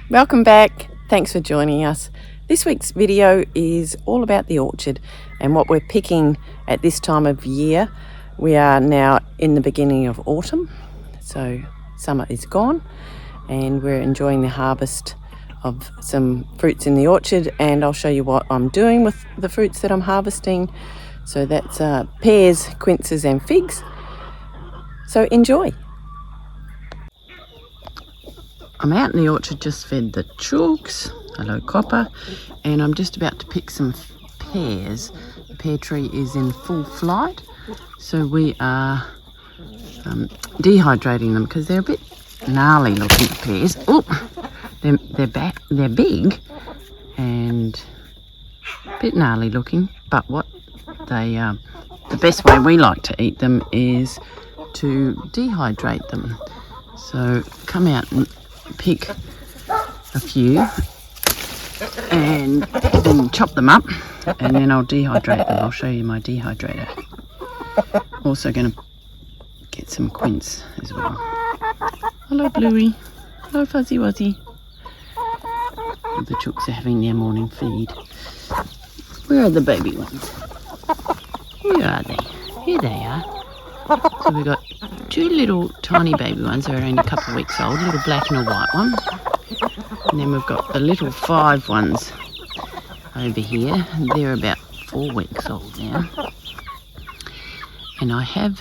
Welcome back. Thanks for joining us. This week's video is all about the orchard and what we're picking at this time of year. We are now in the beginning of autumn, so summer is gone and we're enjoying the harvest of some fruits in the orchard, and I'll show you what I'm doing with the fruits that I'm harvesting. So that's pears, quinces and figs. So enjoy. I'm out in the orchard, just fed the chooks, hello copper, and I'm just about to pick some pears. The pear tree is in full flight, so we are dehydrating them because they're a bit gnarly looking pears. Oh, they're big and a bit gnarly looking, but what they the best way we like to eat them is to dehydrate them. So come out and pick a few and then chop them up, and then I'll dehydrate them. I'll show you my dehydrator. Also going to get some quince as well. Hello Bluey, hello Fuzzy Wuzzy. The chooks are having their morning feed. Where are the baby ones? Where are they? Here they are. So we've got two little tiny baby ones that are only a couple of weeks old, a little black and a white one. And then we've got the little 5 ones over here, and they're about 4 weeks old now. And I have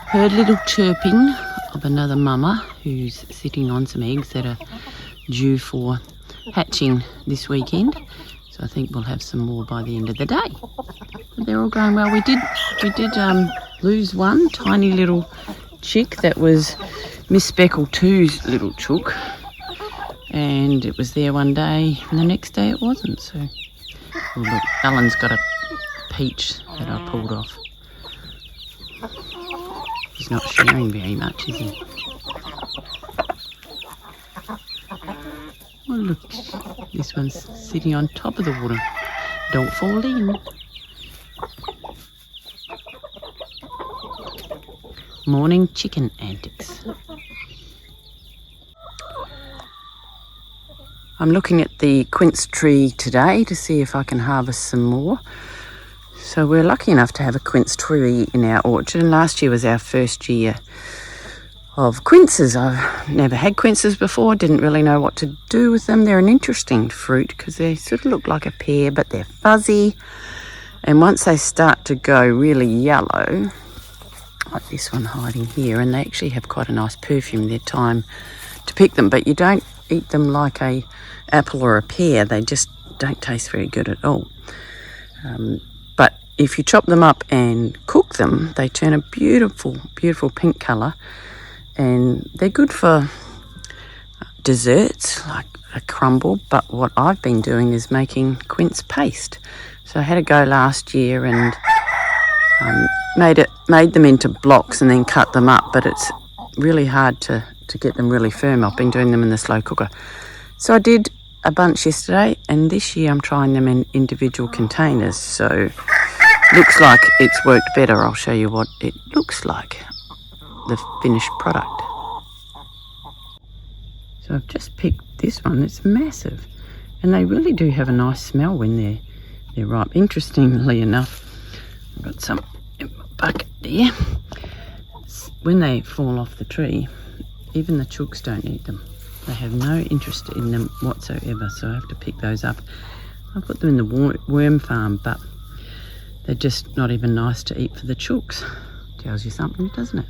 heard little chirping of another mama who's sitting on some eggs that are due for hatching this weekend. So I think we'll have some more by the end of the day. But they're all going well. We did lose one tiny little chick that was Miss Speckle 2's little chook, and it was there one day and the next day it wasn't. So oh, look, Alan's got a peach that I pulled off. He's not sharing very much, is he? Oh look, this one's sitting on top of the water. Don't fall in. Morning chicken antics. I'm looking at the quince tree today to see if I can harvest some more. So we're lucky enough to have a quince tree in our orchard, and last year was our first year of quinces. I've never had quinces before, didn't really know what to do with them. They're an interesting fruit because they sort of look like a pear, but they're fuzzy, and once they start to go really yellow, like this one hiding here, and they actually have quite a nice perfume, they're time to pick them, but you don't eat them like a apple or a pear. They just don't taste very good at all. But if you chop them up and cook them, they turn a beautiful, beautiful pink colour, and they're good for desserts like a crumble. But what I've been doing is making quince paste. So I had a go last year and made them into blocks and then cut them up, but it's really hard to get them really firm. I've been doing them in the slow cooker. So I did a bunch yesterday, and this year I'm trying them in individual containers. So looks like it's worked better. I'll show you what it looks like, the finished product. So I've just picked this one. It's massive, and they really do have a nice smell when they're ripe. Interestingly enough, I've got some in my bucket there. When they fall off the tree, even the chooks don't eat them. They have no interest in them whatsoever, so I have to pick those up. I put them in the worm farm, but they're just not even nice to eat for the chooks. Tells you something, doesn't it?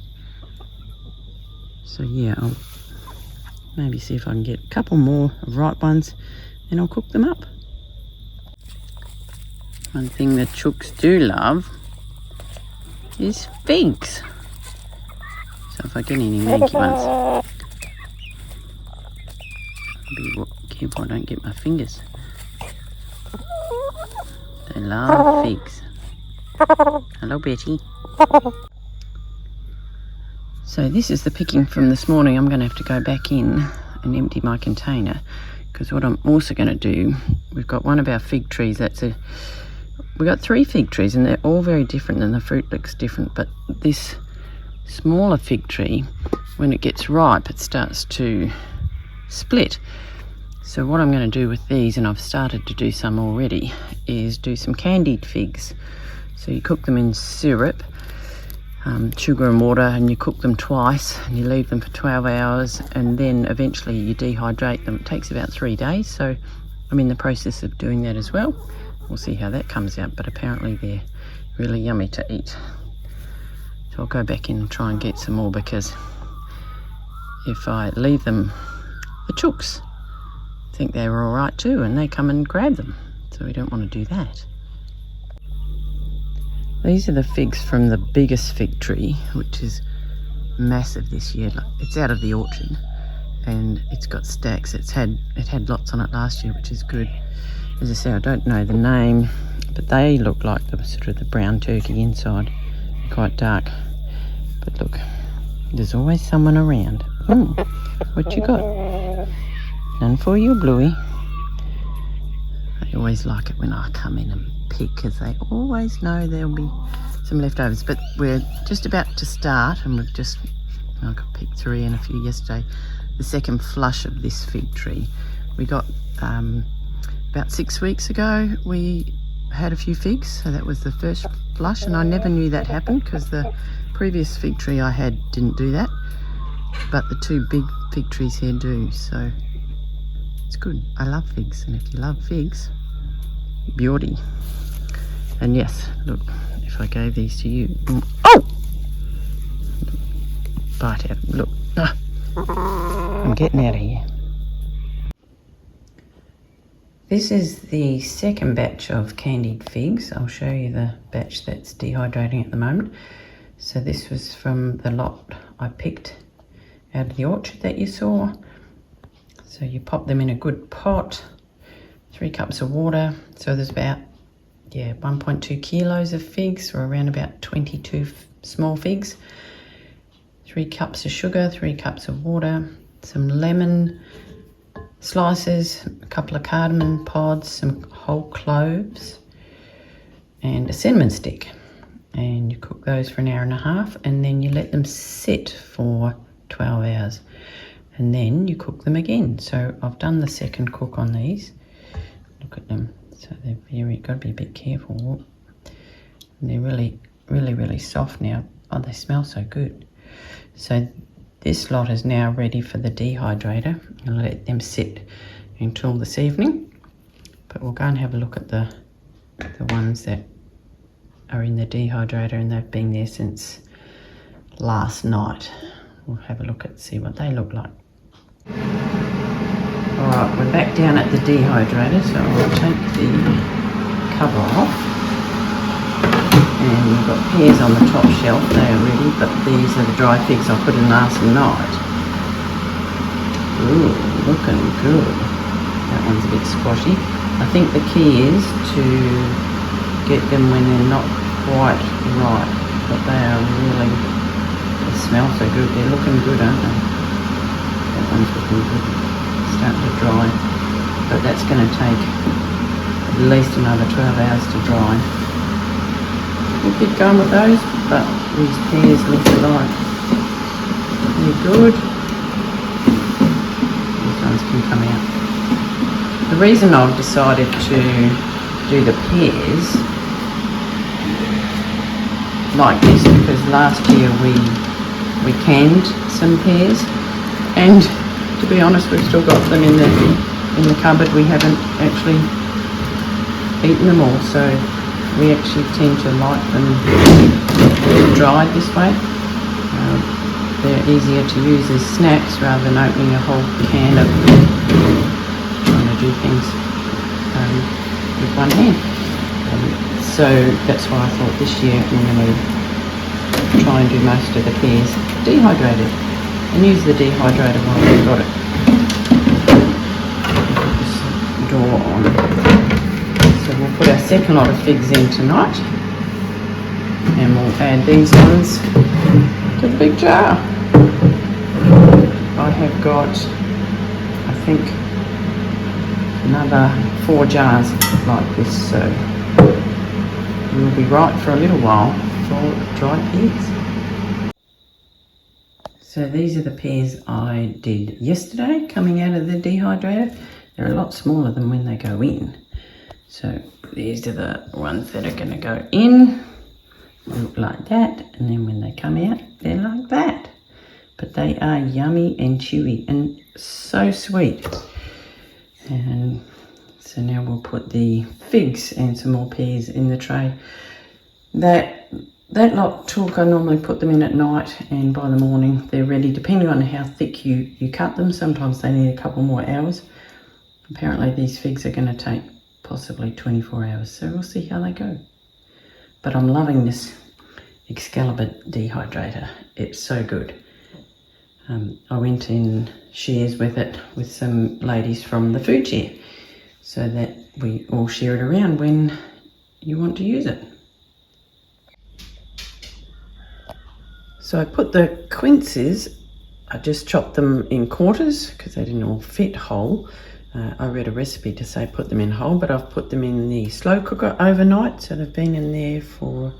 So yeah, I'll maybe see if I can get a couple more ripe ones, and I'll cook them up. One thing the chooks do love is figs. So if I get any manky ones, be careful I don't get my fingers. They love figs. Hello Betty. So this is the picking from this morning. I'm going to have to go back in and empty my container, because what I'm also going to do, we've got one of our fig trees we've got 3 fig trees, and they're all very different, and the fruit looks different, but this smaller fig tree, when it gets ripe, it starts to split, So what I'm going to do with these, and I've started to do some already, is do some candied figs. So you cook them in syrup, sugar and water, and you cook them twice and you leave them for 12 hours and then eventually you dehydrate them. It takes about 3 days, so I'm in the process of doing that as well. We'll see how that comes out, but apparently they're really yummy to eat. So I'll go back in and try and get some more, because if I leave them, the chooks think they were all right too and they come and grab them, so we don't want to do that. These are the figs from the biggest fig tree, which is massive this year. It's out of the orchard and it's got stacks. It had lots on it last year, which is good. As I say, I don't know the name, but they look like the sort of the brown turkey inside, quite dark. But look, there's always someone around. What you got? None for you, Bluey. I always like it when I come in and pick, because they always know there'll be some leftovers. But we're just about to start, and we've just, I got picked 3 and a few yesterday, the second flush of this fig tree. We got about 6 weeks ago, we had a few figs, so that was the first flush, and I never knew that happened because the previous fig tree I had didn't do that, but the 2 big fig trees here do, so it's good. I love figs, and if you love figs, beauty. And yes, look, if I gave these to you, oh, bite out, look, I'm getting out of here. This is the second batch of candied figs. I'll show you the batch that's dehydrating at the moment. So this was from the lot I picked out of the orchard that you saw. So you pop them in a good pot, 3 cups of water. So there's about 1.2 kilos of figs, or around about 22 small figs. 3 cups of sugar, 3 cups of water, some lemon slices, a couple of cardamom pods, some whole cloves, and a cinnamon stick. And you cook those for an hour and a half, and then you let them sit for 12 hours. And then you cook them again. So I've done the second cook on these. Look at them. So they're very, got to be a bit careful. And they're really, really, really soft now. Oh, they smell so good. So this lot is now ready for the dehydrator. I'll let them sit until this evening. But we'll go and have a look at the ones that are in the dehydrator, and they've been there since last night. We'll have a look at, see what they look like. Alright, we're back down at the dehydrator, so I'll take the cover off. And we've got pears on the top shelf, they are ready, but these are the dry figs I put in last night. Ooh, looking good. That one's a bit squashy. I think the key is to get them when they're not quite right, but they are really, they smell so good. They're looking good, aren't they? That one's looking good. Starting to dry, but that's going to take at least another 12 hours to dry. We'll keep going with those, but these pears look like they're good. These ones can come out. The reason I've decided to do the pears like this, because last year we canned some pears, and to be honest, we've still got them in the cupboard. We haven't actually eaten them all, so we actually tend to like them dried this way. They're easier to use as snacks rather than opening a whole can of trying to do things with one hand. So that's why I thought this year I'm going to try and do most of the pears dehydrated, and use the dehydrator while we've got it. Put this door on. So we'll put our second lot of figs in tonight, and we'll add these ones to the big jar. I have got, I think, another 4 jars like this, so we'll be right for a little while for dried pears. So these are the pears I did yesterday coming out of the dehydrator. they're a lot smaller than when they go in. So these are the ones that are going to go in. Look like that, and then when they come out, they're like that. But they are yummy and chewy and so sweet. And so now we'll put the figs and some more pears in the tray. That lot took, I normally put them in at night, and by the morning they're ready, depending on how thick you cut them. Sometimes they need a couple more hours. Apparently these figs are going to take possibly 24 hours, so we'll see how they go. But I'm loving this Excalibur dehydrator. It's so good. I went in shares with it with some ladies from the food share, so that we all share it around when you want to use it. So I put the quinces, I just chopped them in quarters because they didn't all fit whole. I read a recipe to say put them in whole, but I've put them in the slow cooker overnight, so they've been in there for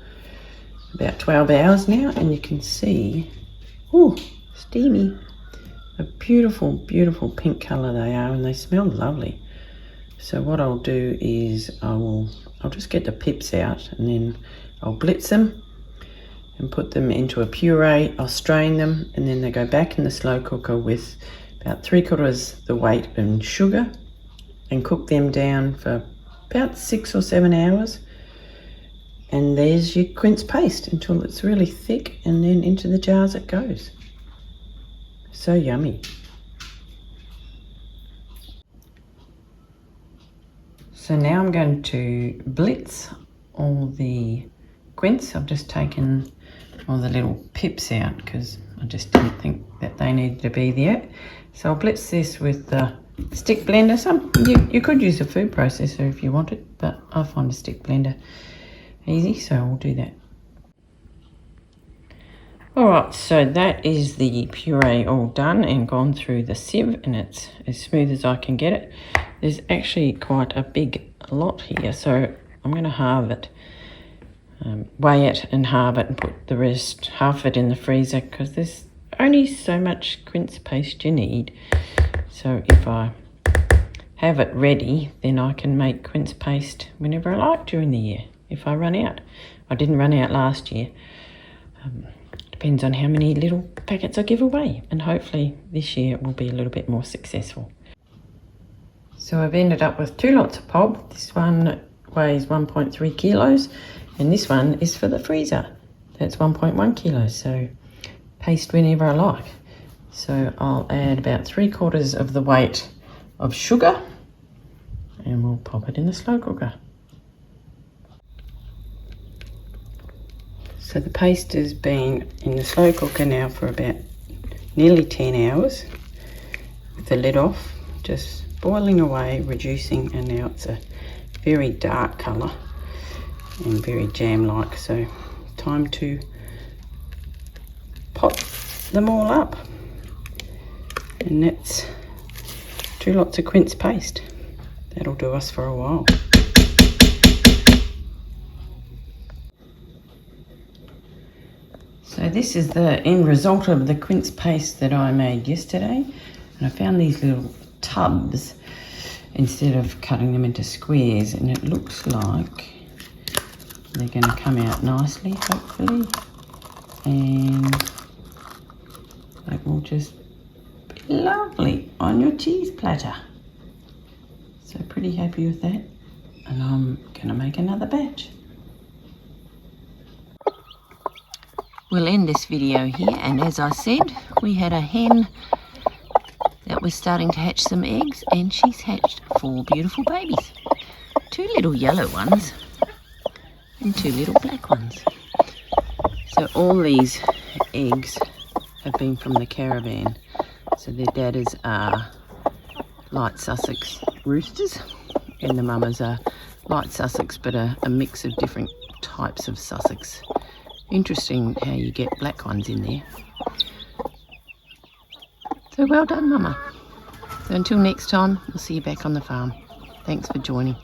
about 12 hours now, and you can see, ooh, steamy. A beautiful, beautiful pink colour they are, and they smell lovely. So what I'll do is I'll just get the pips out, and then I'll blitz them and put them into a puree. I'll strain them, and then they go back in the slow cooker with about 3/4 the weight in sugar, and cook them down for about 6 or 7 hours. And there's your quince paste until it's really thick, and then into the jars it goes. So yummy. So now I'm going to blitz all the quince. I've just taken all the little pips out because I just didn't think that they needed to be there. So I'll blitz this with the stick blender. You could use a food processor if you wanted, but I find a stick blender easy, so we'll do that. Alright, so that is the puree all done and gone through the sieve, and it's as smooth as I can get it. There's actually quite a big lot here, so I'm going to halve it, weigh it and halve it, and put the rest, half of it, in the freezer, because there's only so much quince paste you need. So if I have it ready, then I can make quince paste whenever I like during the year if I run out. I didn't run out last year. Depends on how many little packets I give away, and hopefully this year it will be a little bit more successful. So I've ended up with 2 lots of pulp. This one weighs 1.3 kilos, and this one is for the freezer. That's 1.1 kilos, so paste whenever I like. So I'll add about 3/4 of the weight of sugar, and we'll pop it in the slow cooker. So the paste has been in the slow cooker now for about nearly 10 hours with the lid off, just boiling away, reducing, and now it's a very dark colour and very jam-like. So time to pot them all up, and that's 2 lots of quince paste. That'll do us for a while. So this is the end result of the quince paste that I made yesterday, and I found these little tubs instead of cutting them into squares, and it looks like they're going to come out nicely, hopefully, and that will just be lovely on your cheese platter. So pretty happy with that, and I'm going to make another batch. We'll end this video here, and as I said, we had a hen that was starting to hatch some eggs, and she's hatched 4 beautiful babies. 2 little yellow ones and 2 little black ones. So all these eggs have been from the caravan. So their dadders are light Sussex roosters, and the mamas are light Sussex, but a mix of different types of Sussex. Interesting how you get black ones in there. So well done, Mama. So until next time, we'll see you back on the farm. Thanks for joining.